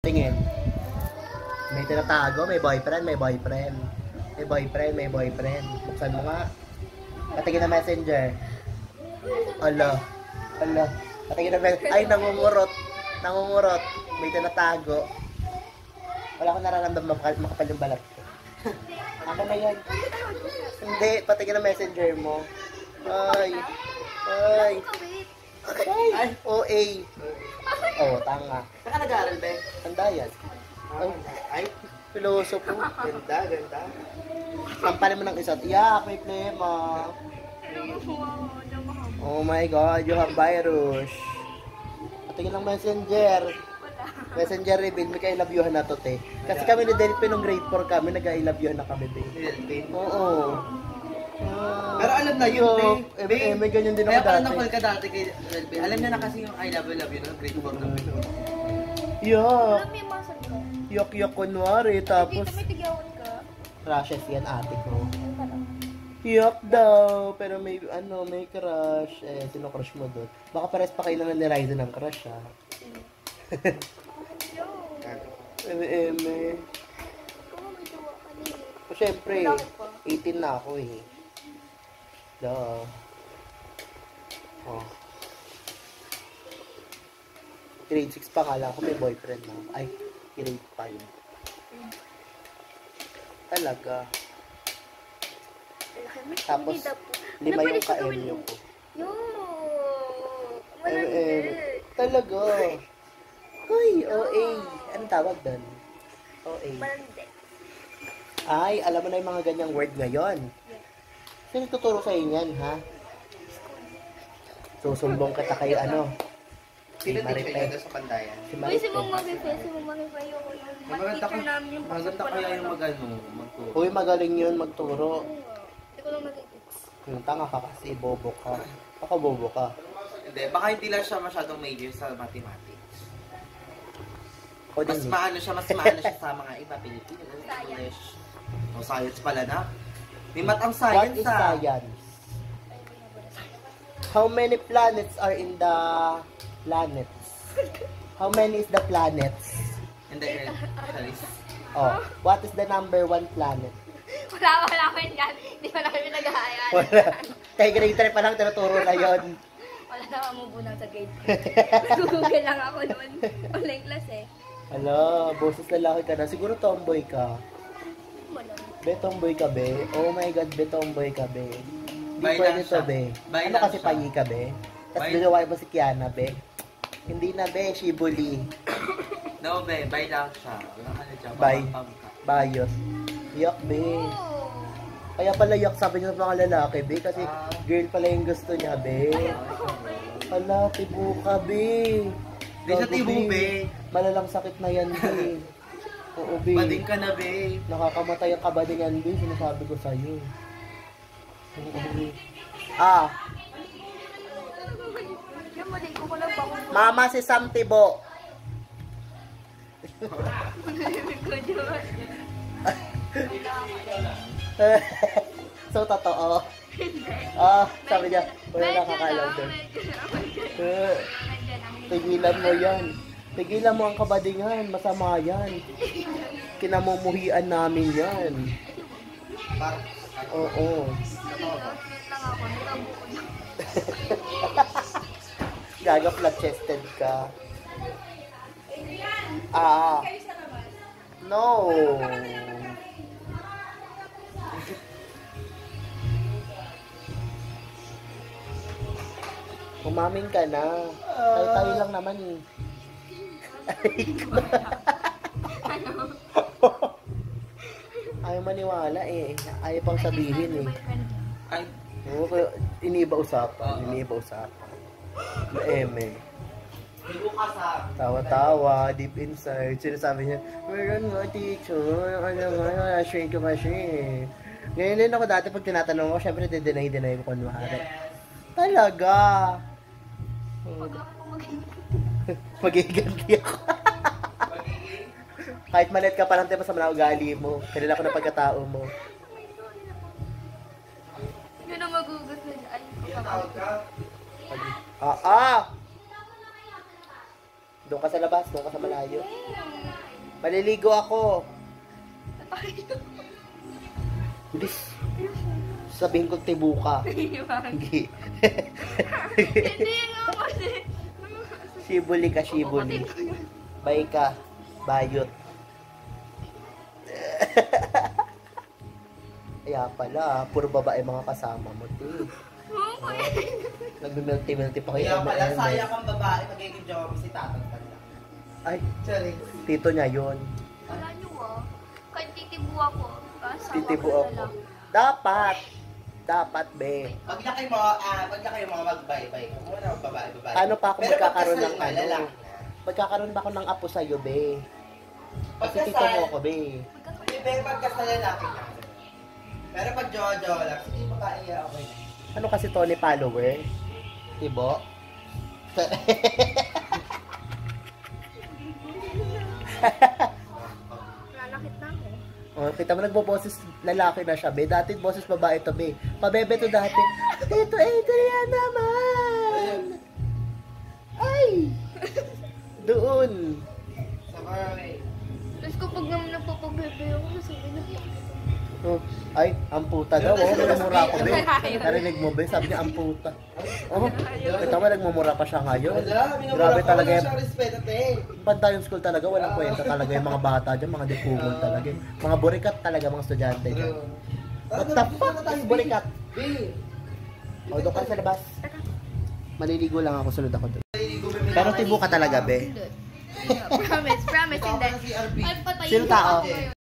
Tingin. May tinatago, may boyfriend, may boyfriend. May boyfriend, may boyfriend. Buksan mo nga. Patingin na messenger. Ala. Ala. Patingin na messenger. Ay, nangungurot. Nangungurot. May tinatago. Wala akong nararamdaman makapal yung balat ko. Ako na yan. Hindi, patingin na messenger mo. Ay. Ay. Ay. OA. Oh, tanga. Saan ka nag-aaral, be? Tanda yan. Ay, Pilosopo. ganda, ganda. Sampalin mo ng isa't iyak, may plema. Oh my God, you have virus. Patingin lang messenger. Messenger reveal, may ka-I love you na to, te. Kasi kami ni Delphi nung grade 4 kami, nag-I love you na kami, te. Oo. Pero alam na yun, May ganyan din kaya ako pala dati. na-call ka dati kay Delphi. Alam niya na kasi yung I love you no? Grade 4 na. Yuck. Alam mo yung masan ko? Yuck kunwari. Tapos, Dito may tigawan ka. crushes yan ate ko. Ano pala? Yuck daw. Pero may, may crush. Sino crush mo doon? Baka pares pa kayo naman ni Ryzen ng crush, ha? Eme. Kung may tuwa ka niya. Siyempre, 18 na ako eh. Duh. Oh. Grade 6 pa nga lang ako, may boyfriend na. Ay, grade 5. Talaga. Tapos, 5 yung ka-MU ko. Talaga. Uy, OA. Anong tawag doon? OA. Malandi. Ay, alam mo na yung mga ganyang word ngayon. Sino tuturo sa inyan, ha? Susumbong kita kay Sino teacher niya sa Pandayan? Si Uy, si Marite. Mong Mamifay, si Mong Mamifay yung mag-teacher namin yung Maganda kaya yung magturo. Uy, magaling yun magturo. Hindi ko lang mag-teach. Yung tanga ka kasi, bobo ka. Ako bobo ka. Hindi, baka hindi lang siya masyadong major sa mathematics. Ako din Mas eh. maano siya sa mga iba, Pilipinas, English. O, science pala na. May matang What science is science? How many planets are in the planets? How many is the planets? In the earth, Charis. Oh, what is the number 1 planet? Wala ko yan. Hindi ko namin nag-aayaan. Wala. Kaya grade 3 pa lang, tinuturo na yon. Wala na mamubunang sa grade 3. Nag-google lang ako noon. Online class eh. Hala, boses lalaki ka na. Siguro tomboy ka. Wala. Be, tomboy ka, be. Oh my God, be, tomboy ka, be. Hindi Bay pwede lang to, siya. be. Bay Ano lang kasi siya. payi ka, be? Tapos Bay- ginawa mo si Kiana, be. Hindi na, be. Shibuli. No, be, bay lang siya. Wala ka na dyan. Bay. Pampam ka. Bayot. Yuck, be. Kaya pala yuck sabi niya sa mga lalaki, be. Kasi girl pala yung gusto niya, be. Hala, tibo ka, be. Di sa Gago, tibo, be. Malalang sakit na yan, be. Oo, be. Bading ka na, be. Nakakamatay ang kabadingan, be. Sinasabi ko sa'yo. Oo, be. Ah, Yung mali ko lang pa kung Mama si Sam Tibo. So, totoo. Sabi niya, wala nakakalaw doon. Tigilan mo yan. Tigilan mo ang kabadingan. Masama yan. Kinamumuhian namin yan. Oo. Gaga flat-chested ka. No. Umamin ka na. Tayo lang naman eh. Ayaw maniwala eh. Ayaw pang sabihin eh. Ay, Oo, kaya iniiba usapan. Iniiba usapan. Eme. hindi ko kasama. Tawa-tawa, deep inside. Sinasabi niya, meron nga teacher. Ano nga, shrink ko kasi. Ngayon din ako dati pag tinatanong ko, syempre deny ko kunwari. Talaga. Magiganti ako. Kahit maliit ka parang tayo sa mga ugali mo. Kanila ko na pagkatao mo. Yun ang magugas na dyan. Doon ka sa labas, doon ka sa malayo. Maliligo ako. Bilis. Sabihin ko tibo ka. Hindi. Hindi nga kasi. Shibuli ka, shibuli. Bay ka. Bayot. Kaya pala, puro babae mga kasama mo, te. Nagmimilti-milti pa kayo. Kaya pala, sayang ang babae, magiging jowa mo si Tatang Tanda. Ay, Sorry. tito niya yun. Wala nyo kahit titibo ako. Kasama Titibo ko ako. na lang. Dapat. Dapat, be. Pag na kayo mga magbay-bay, kung wala ang babae. Ano pa ako Pero magkakaroon ng pagkasal na, ano? lalaki. Magkakaroon ba ako ng apo sa'yo, be? Kasi Pagkasal, tito mo ako, be. Pero pagkasal lalaki ka. Pero pag jowa-jowa lang, sige babae, okay na. Ano kasi Tony follower? Tibo? Lalakit na ako. Oh, kita mo nagboboses lalaki na siya, be. Dati boses babae to, be. Pabebe to dati. Tito Adrian naman! Ay! Doon. Sabay. Tapos kapag naman nagpapagbebe ako, sasabihin na Oh, ay, ang puta daw. Oh, minumura ko, be. Narinig mo, be? Sabi niya, ang puta. Oh, kita mo, nagmumura pa siya ngayon. Grabe talaga Wala yan. siyang respeto, te. Pantayong school talaga, walang kwenta talaga yung mga bata dyan, mga dipugol talaga. Mga burikat talaga, mga estudyante dyan. What the fuck is burikat? Be. O, doon ka sa labas. Maliligo lang ako, sunod ako doon. Maliligo, be. Pero tibo ka talaga, be. Promise, hindi. Si RB. Ay, patayin Sino mo tao? ako ngayon.